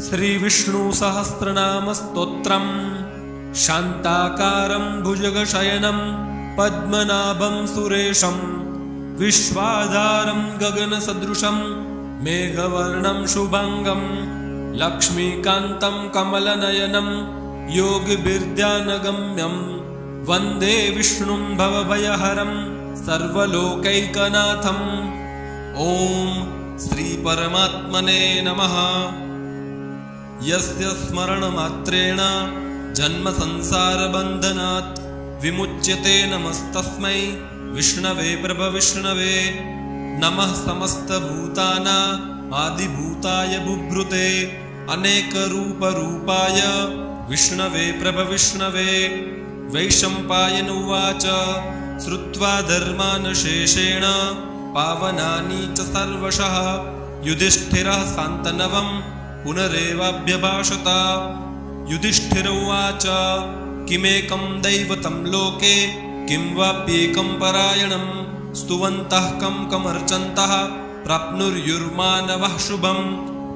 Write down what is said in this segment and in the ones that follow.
श्रीविष्णुसहस्रनामस्तोत्रम् शान्ताकारं भुजगशयनं पद्मनाभं सुरेशं विश्वाधारं गगनसदृशं मेघवर्णं शुभांगं लक्ष्मीकान्तं कमलनयनं योगिभिर्ध्यानगम्यं वन्दे विष्णुं भवभयहरं सर्वलोकैकनाथम्। ॐ श्रीपरमात्मने नमः। यस्य स्मरणमात्रेण जन्मसंसारबन्धनात् विमुच्यते नमस्तस्मै विष्णवे प्रभविष्णवे। नमः समस्तभूतानां आदिभूताय बुभृते अनेकरूपरूपाय विष्णवे प्रभविष्णवे। वैशम्पायन उवाच श्रुत्वा धर्मान् शेषेण पावनानि च सर्वशः युधिष्ठिरः शान्तनवं पुनरेवाभ्यभाषत। युधिष्ठिर उवाच किमेकं दैवतं लोके किं वाप्येकं परायणं स्तुवन्तः कं कमर्चन्तः प्राप्नुर्युर्मानवः शुभं।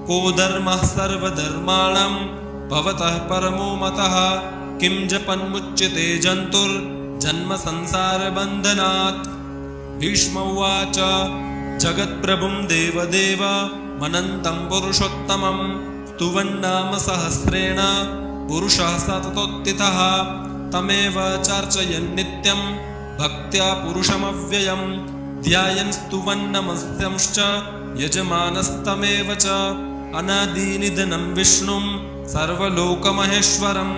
को धर्मः सर्वधर्माणां भवतः परमो मतः किं जपन्मुच्यते जन्तुर्जन्म संसारबन्धनात्। भीष्म उवाच जगत्प्रभुं देवदेव मनन्तं पुरुषोत्तमं स्तुवन्नाम सहस्रेण पुरुषः सततोत्थितः तमेव चार्चयन् नित्यं भक्त्या पुरुषमव्ययं ध्यायन् स्तुवन्नमस्यंश्च यजमानस्तमेव च। अनादिनिधनं विष्णुं सर्वलोकमहेश्वरं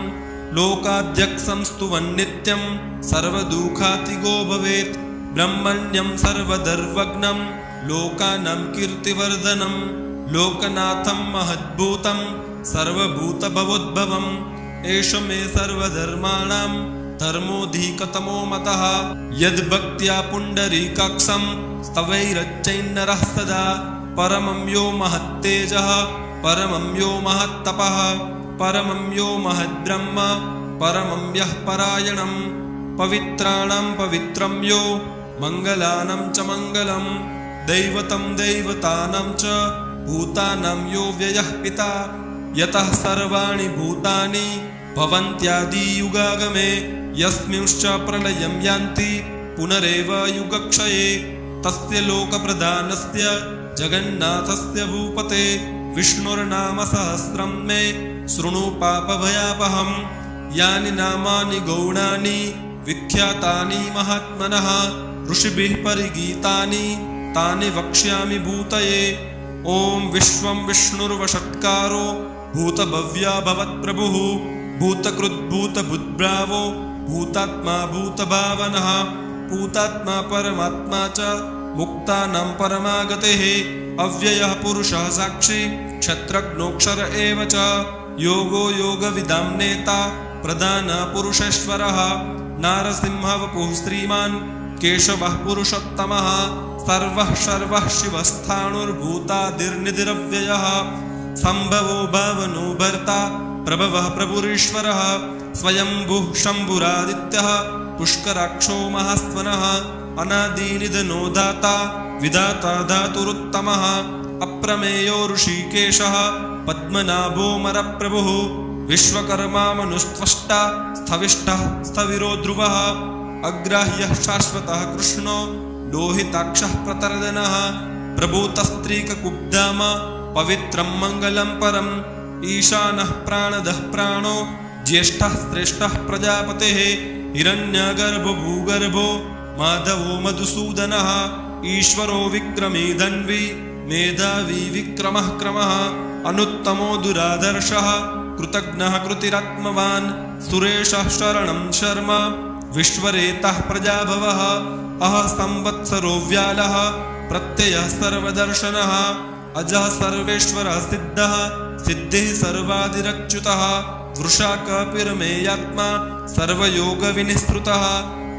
लोकाध्यक्षं स्तुवन् नित्यं सर्वदुःखातिगो भवेत्। ब्रह्मण्यं सर्वधर्वज्ञं लोकानां कीर्तिवर्धनं लोकनाथं महद्भूतं सर्वभूतभवोद्भवम्। एष मे सर्वधर्माणां धर्मोऽधिकतमो मतः यद्भक्त्या पुण्डरीकाक्षं स्तवैरच्चैन्नरः सदा। परमं यो महत्तेजः परमं यो महत्तपः परमं यो महद्ब्रह्म परमं यः परायणं। पवित्राणां पवित्रं यो मङ्गलानां च मङ्गलं दैवतं दैवतानां च भूतानां यो व्ययः पिता। यतः सर्वाणि भूतानि भवन्त्यादियुगागमे यस्मिंश्च प्रलयं यान्ति पुनरेव युगक्षये। तस्य लोकप्रधानस्य जगन्नाथस्य भूपते विष्णुर्नाम सहस्रं मे शृणु पापभयापहम्। यानि नामानि गौणानि विख्यातानि महात्मनः ऋषिभिः परिगीतानि तानि वक्ष्यामि भूतये। ॐ विश्वं विष्णुर्वषट्कारो भूतभव्या भवत्प्रभुः भूतकृद्भूतभुद्भावो भूतात्मा भूतभावनः भूतात्मा परमात्मा च मुक्तानां परमागतिः अव्ययः पुरुषः साक्षी क्षत्रज्ञोऽक्षर एव च। योगो योगविदां नेता प्रधानपुरुषेश्वरः नारसिंहः वपुः श्रीमान् केशवः पुरुषोत्तमः सर्वः सर्वः शिवस्थाणुर्भूतादिर्निधिरव्ययः सम्भवो भावनो भर्ता प्रभवः प्रभुरीश्वरः स्वयंभुः शम्भुरादित्यः पुष्कराक्षो महास्वनः अनादिनिधनो दाता विधाता धातुरुत्तमः अप्रमेयो ऋषिकेशः पद्मनाभो मरप्रभुः विश्वकर्मा मनुस्त्वष्टा स्थविष्ठः स्थविरो ध्रुवः अग्राह्यः शाश्वतः कृष्णो लोहिताक्षः प्रतर्दनः प्रभूतस्त्रीककुब्धाम पवित्रं मङ्गलं परम् ईशानः प्राणदः प्राणो ज्येष्ठः श्रेष्ठः प्रजापतेः हिरण्यगर्भो भूगर्भो माधवो मधुसूदनः ईश्वरो विक्रमी धन्वी मेधावी विक्रमः क्रमः अनुत्तमो दुरादर्शः कृतज्ञः कृतिरात्मवान् सुरेशः शरणं शर्म विश्वरेतः प्रजाभवः अह संवत्सरो व्यालः प्रत्ययः सर्वदर्शनः अजः सर्वेश्वरः सिद्धः सिद्धिः सर्वादिरच्युतः वृषा कपिर्मेयात्मा सर्वयोगविनिःस्पृतः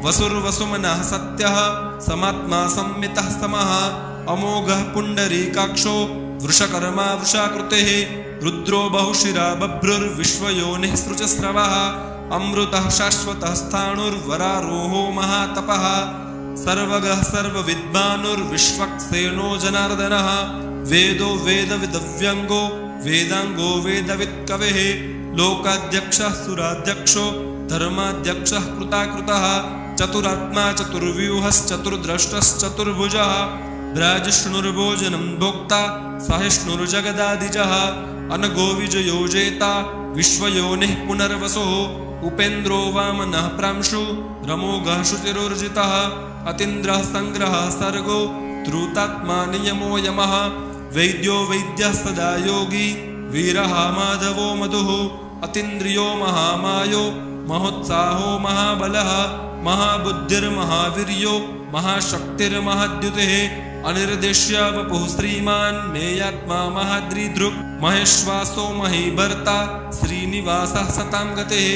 वसुर्वसुमनः सत्यः समात्मा संमितः समः अमोघः पुण्डरीकाक्षो वृषकर्मा वृषाकृतिः रुद्रो बहुशिरा बभ्रुर्विश्वयोनिः सृजस्रवः अमृतः शाश्वतः स्थाणुर्वरारोहो महातपः सर्वगः सर्वविद्वानुर्विश्वक्सेनो जनार्दनः वेदो वेदविदव्यङ्गो वेदांगो वेदवित्कवेः लोकाध्यक्षः सुराध्यक्षो धर्माध्यक्षः कृताकृतः चतुरात्मा चतुर्व्यूहश्चतुर्द्रष्टश्चतुर्भुजः ब्राजिष्णुर्भोजनं भोक्ता सहिष्णुर्जगदादिजः अनगो विजयो जेता विश्वयोनिः पुनर्वसुः उपेन्द्रो वामनः प्रांशु रमोघः शुचिरोर्जितः अतीन्द्रः संग्रहः सर्गो द्रुतात्मा नियमो यमः वैद्यो वैद्यः सदा योगी वीरः माधवो मधुः अतीन्द्रियो महामायो महोत्साहो महाबलः महाबुद्धिर्महावीर्यो महाशक्तिर्महाद्युतिः अनिर्देश्य वपुः श्रीमान् मेयात्मा महाद्रिदृक् महेश्वासो महीभर्ता श्रीनिवासः सतां गतिः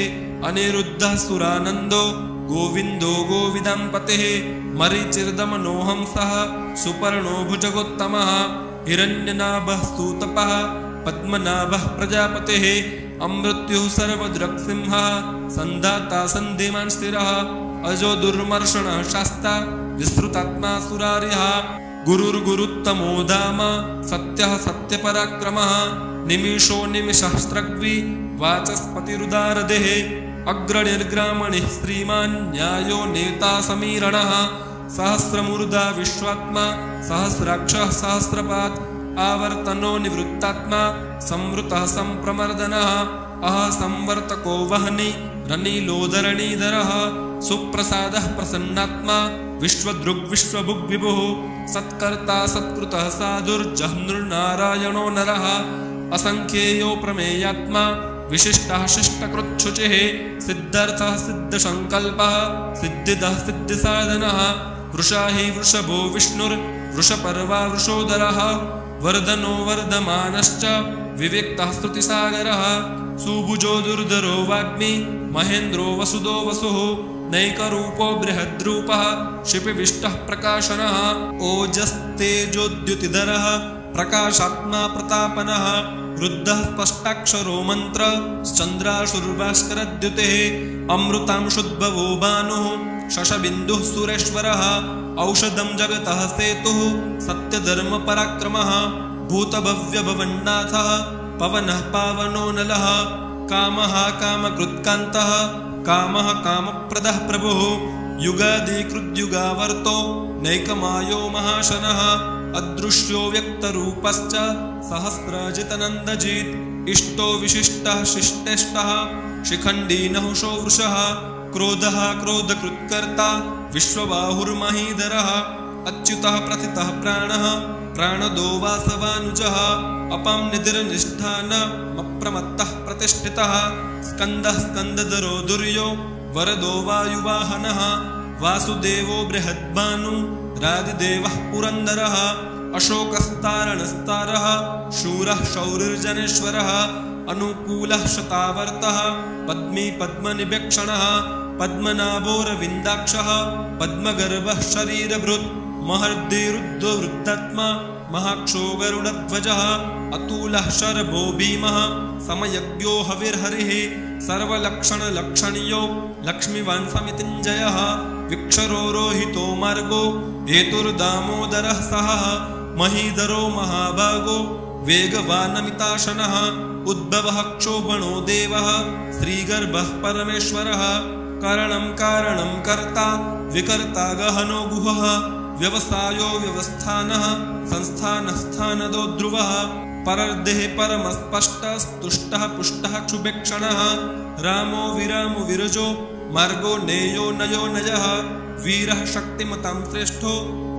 अनिरुद्धः सुरानन्दो गोविन्दो गोविदाम्पतिः मरीचिर्दमनोहंसः सुपर्णो भुजगोत्तमः हिरण्यनाभः सूतपः पद्मनाभः प्रजापतिः अमृत्युः सर्वदृक्सिंहः सन्धाता सन्धिमान् स्थिरः अजो दुर्मर्षणः शास्ता विस्तृतात्मा सुरार्यः गुरुर्गुरुत्तमो धाम सत्यः सत्यपराक्रमः निमिषो निमिषस्त्रग्वी वाचस्पतिरुदारदेः अग्रणिर्ग्रामणिः श्रीमान् न्यायो नेता समीरणः सहस्रमूर्धा विश्वात्मा सहस्राक्षः सहस्रपात् आवर्तनो निवृत्तात्मा संवृतः संप्रमर्दनः अह संवर्तको वह्नि रनीलोधरणीधरः सुप्रसादः प्रसन्नात्मा विश्वदृग्विश्वभुग्विभुः सत्कर्ता सत्कृतः साधुर्जह्नुर्नारायणो नरः असंख्येयो प्रमेयात्मा विशिष्टः शिष्टकृच्छुचिः सिद्धर्थः सिद्धसंकल्पः सिद्धिदः सिद्धिसाधनः वृषा हि वृषभो विष्णुर्वृषपर्वा वृषोदरः वर्धनो वर्धमानश्च विविक्तः स्तुतिसागरः सुभुजो दुर्धरो वाग्मी महेन्द्रो वसुदो वसुः नैकरूपो बृहद्रूपः शिपिविष्टः प्रकाशनः ओजस्तेजोद्युतिधरः प्रकाशात्मा प्रतापनः वृद्धः स्पष्टाक्षरो मन्त्र चन्द्राशुर्भास्करद्युतिः अमृतांशुद्भवो भानुः शशबिन्दुः सुरेश्वरः औषधं जगतः सेतुः सत्यधर्मपराक्रमः भूतभव्यभवन्नाथः पवनः पावनो नलः कामः कामकृत्कान्तः कामः कामप्रदः प्रभुः युगादिकृद्युगावर्तो नैकमायो महाशनः अदृश्यो व्यक्तरूपश्च सहस्रजितनन्दजित् इष्टो विशिष्टः शिष्टेष्टः शिखण्डी नहुषो वृषः क्रोधः क्रोधकृत्कर्ता विश्वबाहुर्महीधरः अच्युतः प्रथितः प्राणः प्राणदो वासवानुजः अपां निधिर्निष्ठानमप्रमत्तः प्रतिष्ठितः स्कन्दः स्कन्दधरो दुर्यो वरदो वायुवाहनः वासुदेवो बृहद्भानु रादिदेवः पुरन्दरः अशोकस्तारणस्तारः शूरः शौरिर्जनेश्वरः अनुकूलः शतावर्तः पद्मी पद्मनिभक्षणः पद्मनाभोरविन्दाक्षः पद्मगर्भः शरीरभृत् महर्दिरुद्धवृद्धात्मा महाक्षो गरुडध्वजः अतुलः शरभो भीमः समयज्ञो हविर्हरिः सर्वलक्षणलक्षणीयो लक्ष्मीवान् समितिञ्जयः विक्षरो रोहितो मार्गो हेतुर्दामोदरः सहः महीधरो महाभागो वेगवानमिताशनः उद्भवः क्षोभणो देवः श्रीगर्भः परमेश्वरः कारणं कारणं कर्ता विकर्ता गहनो गुहः व्यवसायो व्यवस्थानः संस्थानस्थानदो ध्रुवः परर्देः परमस्पष्टस्तुष्टः पुष्टः क्षुभेक्षणः रामो विरामो विरजो मार्गो नेयो नयो नयः वीरः शक्तिमतां श्रेष्ठो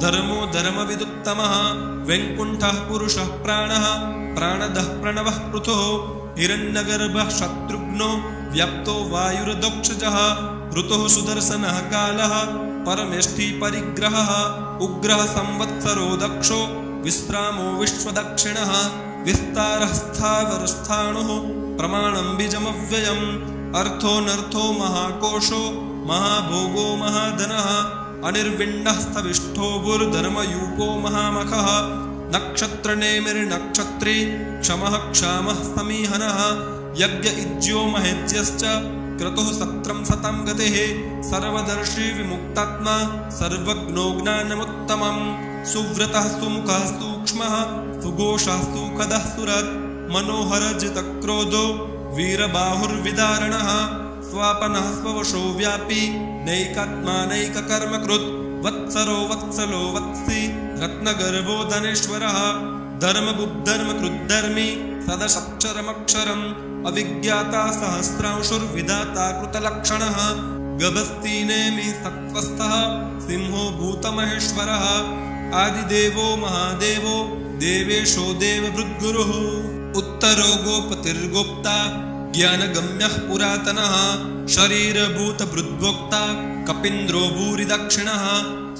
धर्मो धर्मविदुत्तमः वैकुण्ठः पुरुषः प्राणः प्राणदः प्रणवः पृथुः हिरण्यगर्भः शत्रुघ्नो व्याप्तो वायुर्दोक्षजः ऋतुः सुदर्शनः कालः परमेष्ठी परिग्रहः उग्रः संवत्सरो दक्षो विश्रामो विश्वदक्षिणः विस्तारः स्थावरस्थाणुः प्रमाणं बीजमव्ययम् अर्थोऽनर्थो महाकोशो महाभोगो महाधनः अनिर्विण्णः स्थविष्ठो भूर्धर्मयूपो महामखः नक्षत्रनेमिर्नक्षत्री क्षमः क्षामः समीहनः यज्ञ इज्यो महेज्यश्च क्रतुः सत्रं सतां गतिः सर्वदर्शी विमुक्तात्मा सर्वज्ञो ज्ञानमुत्तमम् सुव्रतः सुमुखः सूक्ष्मः सुघोषः सुखदः सुरत् मनोहरजितक्रोधो वीरबाहुर्विदारणः स्वापनः स्ववशो व्यापी नैकात्मा नैककर्मकृत् वत्सरो वत्सलो वत्सी रत्नगर्भो धनेश्वरः धर्मगुब्धर्मकृद्धर्मी सदशक्षरमक्षरम् अविज्ञाता सहस्रांशुर्विधाता कृतलक्षणः गभस्तीनेमि सत्त्वस्थः सिंहो भूतमहेश्वरः आदिदेवो महादेवो देवेशो देवभृद्गुरुः उत्तरो गोपतिर्गोप्ता ज्ञानगम्यः पुरातनः शरीरभूतभृद्भोक्ता कपीन्द्रो भूरिदक्षिणः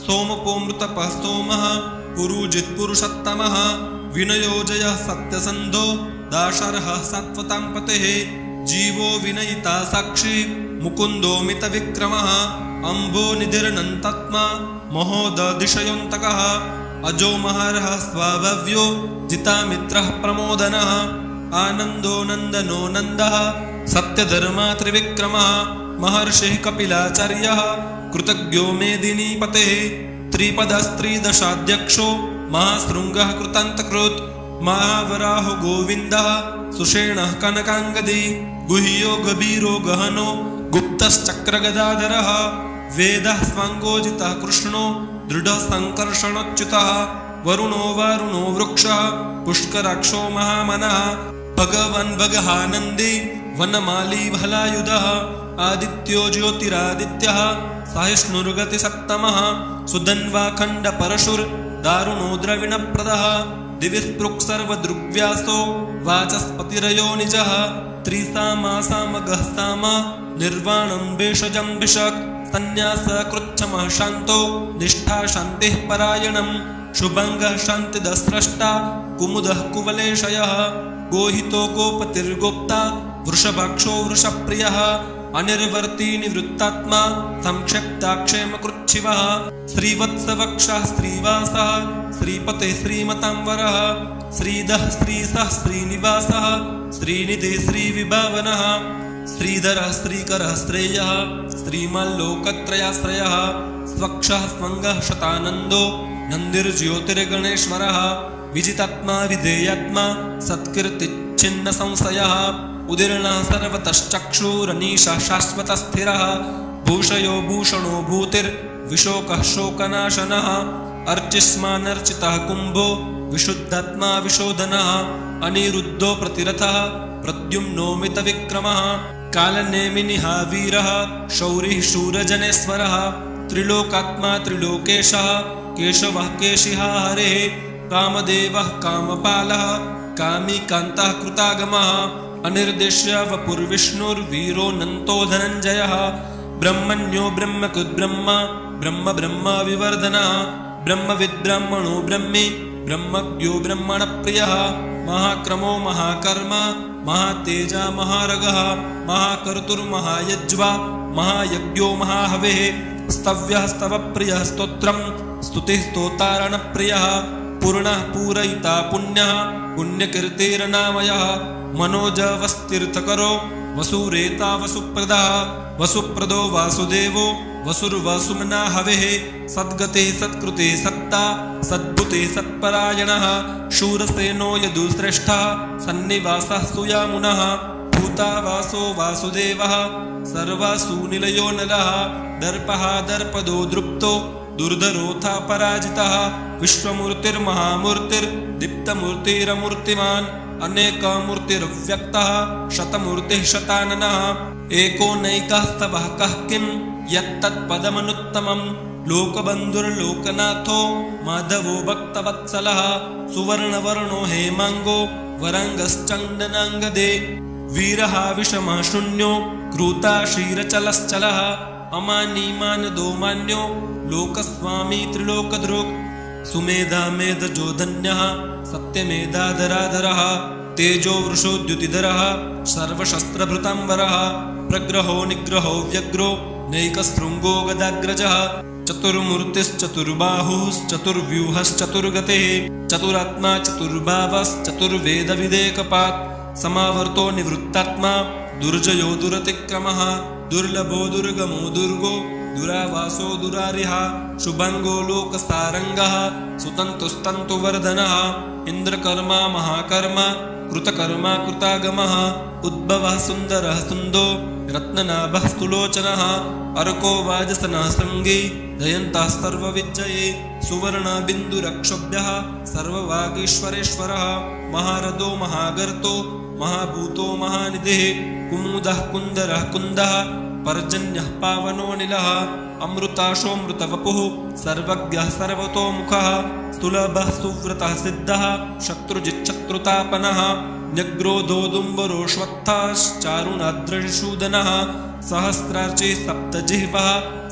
सोमपोमृतपः सोमः पुरुजित्पुरुषोत्तमः विनयोजयः सत्यसन्धो दाशरः सात्वतां पतेः जीवो विनयिता साक्षी मुकुन्दो मितविक्रमः अम्भो निधिरनन्तात्मा महोदधिशयोऽन्तकः अजो महारः स्वाभव्यो जितामित्रः प्रमोदनः आनन्दो नन्दनो नन्दः सत्यधर्मा त्रिविक्रमः महर्षिः कपिलाचार्यः कृतज्ञो मेदिनीपतेः त्रिपदस्त्रिदशाध्यक्षो महाशृङ्गः कृतान्तकृत् महावराहो गोविन्दः सुषेणः कनकाङ्गदी गुह्यो गभीरो गहनो गुप्तश्चक्रगदाधरः वेदः स्वाङ्गोजितः कृष्णो दृढसङ्कर्षणोच्युतः वरुणो वारुणो वृक्षः पुष्कराक्षो महामनः भगवन् भगहानन्दी वनमाली भलायुधः आदित्यो ज्योतिरादित्यः सहिष्णुर्गतिसप्तमः सुधन्वाखण्डपरशुर्दारुणो द्रविणप्रदः दिविस्पृक्सर्वदृग्व्यासो वाचस्पतिरयो निजः त्रिसामासामगः साम निर्वाणं भेषजं भिषक् सन्न्यासकृच्छमः शान्तो निष्ठा शान्तिः परायणम् शुभङ्गः शान्तिदस्रष्टा कुमुदः कुवलेशयः गोहितो गोपतिर्गोप्ता वृषभाक्षो वृषप्रियः अनिर्वर्ती निवृत्तात्मा संक्षिप्ताक्षेमकृच्छिवः श्रीवत्सवक्षः श्रीवासः श्रीपते श्रीमतांवरः श्रीधः श्रीसः श्रीनिवासः श्रीनिधे श्रीविभावनः श्रीधरः श्रीकरः श्रेयः श्रीमल्लोकत्रयाश्रयः स्वक्षः स्वङ्गः शतानन्दो नन्दिर्ज्योतिर्गणेश्वरः विजितात्मा विधेयात्मा सत्कीर्तिच्छिन्न संशयः उदीर्णः सर्वतश्चक्षुरनीशः शाश्वतस्थिरः भूषयो भूषणो भूतिर्विशोकः शोकनाशनः अर्चिष्मानर्चितः कुम्भो विशुद्धात्मा विशोधनः अनिरुद्धो प्रतिरथः प्रद्युम्नो मितविक्रमः कालनेमिनिः वीरः शौरिः शूरजनेश्वरः त्रिलोकात्मा त्रिलोकेशः केशवः केशिः हरेः कामदेवः कामपालः कामी कान्तः कृतागमः अनिर्देश्य वपुर्विष्णुर्वीरो धनञ्जयः ब्रह्मण्यो ब्रह्मकृद्ब्रह्म ब्रह्म ब्रह्म विवर्धनः ब्रह्मविद्ब्रह्मणो ब्रह्मी ब्रह्मज्ञो ब्रह्मणप्रियः महाक्रमो महाकर्म महातेजा महारगः महाकर्तुर्महायज्वा महायज्ञो महाहवेः स्तव्यः स्तवप्रियः स्तोत्रम् स्तुतिः स्तोतारणप्रियः पूर्णः पूरयिता पुण्यः पुण्यकीर्तिर्नामयः मनोजवस्तीर्थकरो वसुरेता वसुप्रदः वसुप्रदो वासुदेवो वसुर्वसुमना हवेः सद्गते सत्कृते सत्ता सद्भुते सत्परायणः शूरसेनो यदुश्रेष्ठः सन्निवासः सुयामुनः भूतावासो वासुदेवः सर्वासुनिलयो नलः दर्पः दर्पदो दृप्तो दुर्धरोथा पराजितः विश्वमूर्तिर्महामूर्तिर्दीप्तमूर्तिरमूर्तिमान् अनेकमूर्तिरव्यक्तः शतमूर्तिः शताननः एको नैकः स्तवः कः किं यत्तत्पदमनुत्तमम् लोकबन्धुर्लोकनाथो माधवो भक्तवत्सलः सुवर्णवर्णो हेमाङ्गो वराङ्गश्चन्दनाङ्गदे वीरः विषमः शून्यो क्रूता क्षीरचलश्चलः अमानीमानदो मान्यो लोकस्वामी त्रिलोकदृक् सुमेधा मेधजो धन्यः सत्यमेधाधराधरः तेजो वृषोद्युतिधरः सर्वशस्त्रभृताम्बरः प्रग्रहो निग्रहो व्यग्रो नैकशृङ्गो गदाग्रजः चतुर्मूर्तिश्चतुर्बाहुश्चतुर्व्यूहश्चतुर्गतेः चतुरात्मा चतुर्भावश्चतुर्वेदविदेकपात् समावर्तो निवृत्तात्मा दुर्जयो दुरतिक्रमः दुर्लभो दुर्गमो दुर्गो दुरावासो दुरारिः शुभङ्गो लोकसारङ्गः सुतन्तुस्तन्तुवर्धनः इन्द्रकर्मा महाकर्मा कृतकर्मा कृतागमः उद्भवः सुन्दरः सुन्दो रत्ननाभः स्तुलोचनः अर्को वाजसनः शृङ्गी जयन्तः सर्वविजये सुवर्णबिन्दुरक्षोभ्यः सर्ववागीश्वरेश्वरः महारथो महागर्तो महाभूतो महानिधिः कुमुदः कुन्दरः कुन्दः पर्जन्यः पावनोऽनिलः अमृताशोऽमृतवपुः सर्वज्ञः सर्वतोमुखः स्तुलभः सुव्रतः सिद्धः शत्रुजिच्छत्रुतापनः न्यग्रोधोदुम्बरोऽश्वत्थश्चारुणाद्रशूदनः सहस्रार्ची सप्तजिह्वः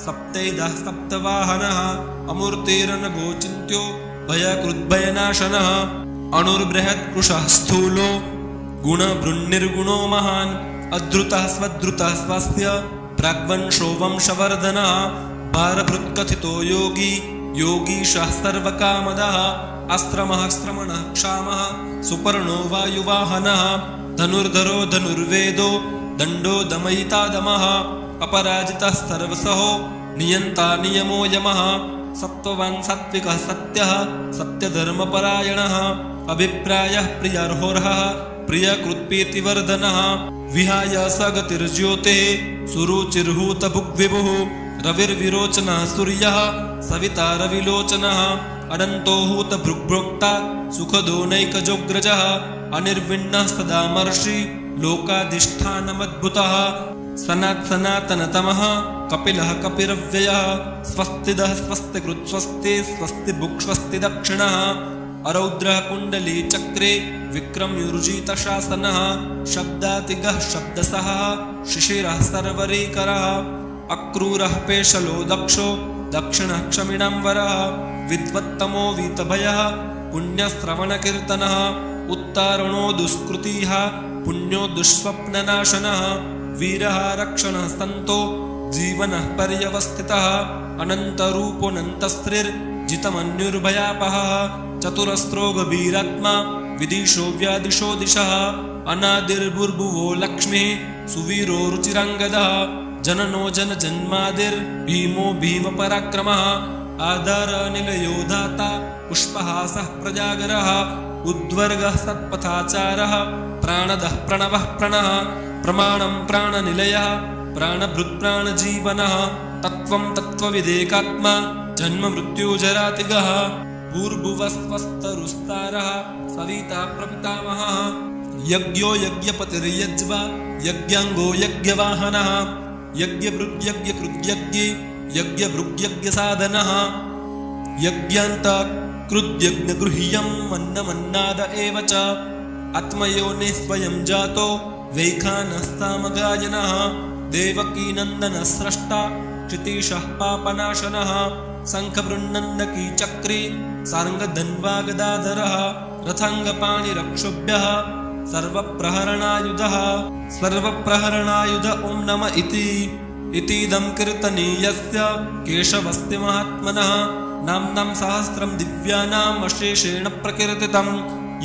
सप्तैदः सप्तवाहनः अमूर्तिरनघोचिन्त्यो भयकृद्भयनाशनः अणुर्बृहत्कृशः स्थूलो गुणभृन्निर्गुणो महान् अधृतः स्वधृतः स्वस्य प्राग्वंशो वंशवर्धनः भारभृत्कथितो योगी योगीशः सर्वकामदः अस्त्रमः श्रमणः क्षामः सुपर्णो वायुवाहनः धनुर्धरो धनुर्वेदो दण्डो दमयितादमः अपराजितः सर्वसहो नियन्ता नियमो यमः सत्त्ववान् सात्विकः सत्यः सत्यधर्मपरायणः अभिप्रायः प्रियार्होर्हः प्रियकृत्प्रीतिवर्धनः विहाय सगतिर्ज्योतिः सुरुचिर्हूतभुग्विभुः रविर्विरोचनः सूर्यः सविता रविलोचनः अनन्तो हूतभृग्भोक्ता सुखदो नैकजोग्रजः अनिर्विण्णः सदा महर्षि लोकाधिष्ठानमद्भुतः सनातनतमः कपिलः कपिरव्ययः स्वस्तिदः स्वस्तिकृत् स्वस्ति स्वस्तिभुक् स्वस्ति दक्षिणः अरौद्रः कुण्डली चक्रे विक्रमयुर्जितशासनः शब्दातिगः शब्दसः शिशिरः सर्वरीकरः अक्रूरः पेशलो दक्षो दक्षिणः क्षमिणाम्बरः विद्वत्तमो वीतभयः पुण्यश्रवणकीर्तनः उत्तारणो दुष्कृतिः पुण्यो दुःस्वप्ननाशनः वीरः रक्षणः सन्तो जीवनः पर्यवस्थितः अनन्तरूपोऽनन्तस्त्रिर्जितमन्युर्भयापहः चतुरस्रो गभीरात्मा विदिशो व्यादिशो दिशः अनादिर्भुर्भुवो लक्ष्मीः सुवीरो रुचिराङ्गदः जननो जनजन्मादिर्भीमो भीमपराक्रमः आधारनिलयो दाता पुष्पहासः प्रजागरः उद्वर्गः सत्पथाचारः प्राणदः प्रणवः प्रणः प्रमाणं प्राणनिलयः प्राणभृत्प्राणजीवनः तत्त्वं तत्त्वविदेकात्मा जन्म मृत्युजरातिगः भूर्भुवस्वस्तरुस्तारः सविता प्रपितामहः यज्ञो यज्ञपतिर्यज्वा यज्ञाङ्गो यज्ञवाहनः यज्ञभृग्यज्ञकृद्यज्ञे यज्ञभृग्यज्ञसाधनः यज्ञान्तकृद्यज्ञगृह्यं मन्नमन्नाद एव च आत्मयोनिः स्वयं जातो वैखानः सामगायनः देवकीनन्दनः स्रष्टा क्षितीशः पापनाशनः शङ्खबृन्नन्दकी चक्री सार्ङ्गधन्वागदाधरः रथाङ्गपाणिरक्षोभ्यः सर्वप्रहरणायुधः सर्वप्रहरणायुध ॐ नम इतीदं कीर्तनीयस्य केशवस्य महात्मनः नाम्नां सहस्रं दिव्यानाम् अशेषेण प्रकीर्तितं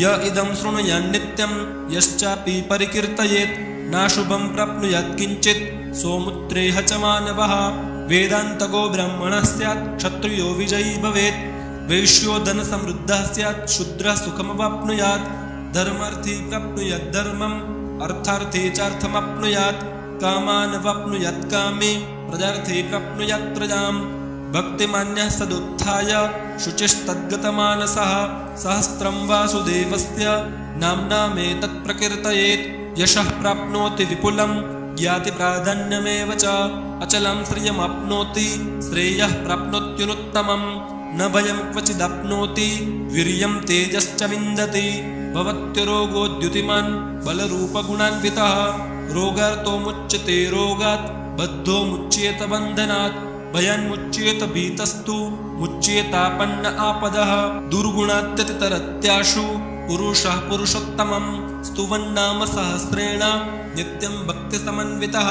य इदं शृणुयान्नित्यं यश्चापि परिकीर्तयेत् नाशुभं प्राप्नुयात् किञ्चित् सोमुत्रेह च मानवः वेदान्तको ब्राह्मणः स्यात् क्षत्रियो विजयी भवेत् वैश्यो धनसमृद्धः स्यात् शूद्रः सुखमवाप्नुयात् धर्मार्थी प्राप्नुयात् धर्मम् अर्थार्थी चार्थमप्नुयात् कामानवाप्नुयात् कामे प्रजार्थी प्राप्नुयात् प्रजाम् भक्तिमान्यः सदुत्थाय शुचिस्तद्गतमानसः सहस्रं वासुदेवस्य नाम्नामेतत् प्रकीर्तयेत् यशः प्राप्नोति विपुलं याति प्राधान्यमेव च अचलं श्रियमाप्नोति श्रेयः प्राप्नोत्युनुत्तमम् न भयं क्वचिदाप्नोति वीर्यं तेजश्च विन्दति भवत्यरोगोद्युतिमान् बलरूपगुणान्वितः रोगार्तो मुच्यते रोगात् बद्धो मुच्येत बन्धनात् भयान्मुच्येत भीतस्तु मुच्येतापन्न आपदः दुर्गुणात्यतितरत्याशु पुरुषः पुरुषोत्तमम् स्तुवन्नाम सहस्रेण नित्यं भक्तिसमन्वितः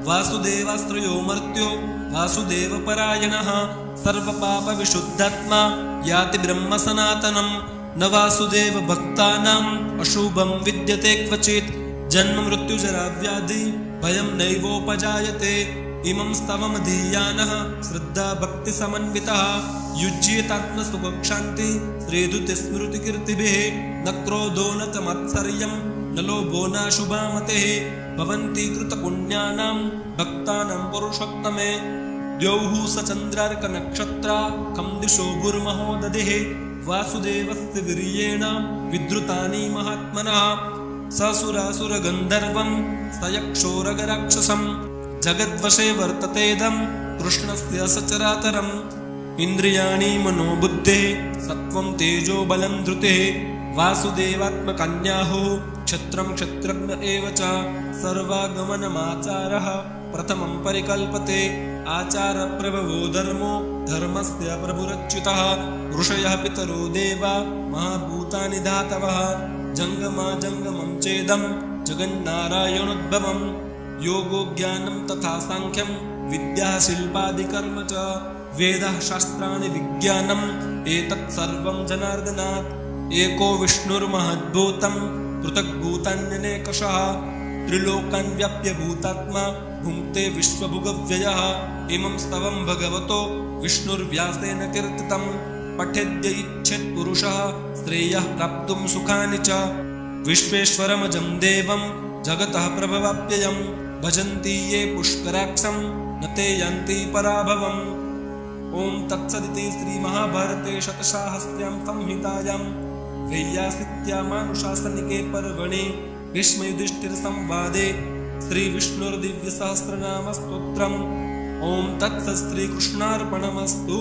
वासुदेवाश्रयो मर्त्यो वासुदेवपरायणः सर्वपापविशुद्धात्मा याति ब्रह्म सनातनम् न वासुदेव भक्तानाम् अशुभं विद्यते क्वचित् जन्म मृत्युजरा व्याधि भयं नैवोपजायते इमं स्तवमधीयानः श्रद्धा भक्तिसमन्वितः युज्येतात्मसुखशान्ति श्रीधुतिस्मृतिकीर्तिभिः न क्रोधो न च मत्सर्यं न लोभो नाशुभा मतिः भवन्ति कृतपुण्यानां भक्तानां पुरुषोत्तमे द्यौः स चन्द्रार्कनक्षत्रा खं दिशो भूर्महोदधिः वासुदेवस्य वीर्येण विद्रुतानि महात्मनः ससुरासुरगन्धर्वं स यक्षोरगराक्षसं जगद्वशे वर्ततेदं कृष्णस्य सचराचरम् इन्द्रियाणि मनोबुद्धेः सत्त्वं तेजो बलं धृतिः वासुदेवात्मकन्याहुः क्षत्रं क्षत्रज्ञ एव च सर्वागमनमाचारः प्रथमं परिकल्पते आचारप्रभवो धर्मो धर्मस्य प्रभुरच्युतः ऋषयः पितरो देवा महाभूतानि धातवः जङ्गमं चेदं जगन्नारायणोद्भवं योगो ज्ञानं तथा साङ्ख्यं विद्या शिल्पादिकर्म च वेदः शास्त्राणि विज्ञानम् एतत् सर्वं जनार्दनात् एको विष्णुर्महद्भूतं पृथग्भूतान्यनेकशः त्रिलोकान् व्याप्य भूतात्मा भुङ्क्ते विश्वभुगव्ययः इमं स्तवं भगवतो विष्णुर्व्यासेन कीर्तितं पठेद्य इच्छेत् पुरुषः श्रेयः प्राप्तुं सुखानि च विश्वेश्वरमजं देवं जगतः प्रभवाप्ययं भजन्ति ये पुष्कराक्षं न ते यान्ति पराभवम् ॐ तत्सदिति श्रीमहाभारते शतसाहस्र्यां संहितायां वैयासिक्यामानुशासनिके पर्वणि भीष्मयुधिष्ठिरसंवादे श्रीविष्णुर्दिव्यसहस्रनामस्तोत्रम् ॐ तत्सत् श्रीकृष्णार्पणमस्तु।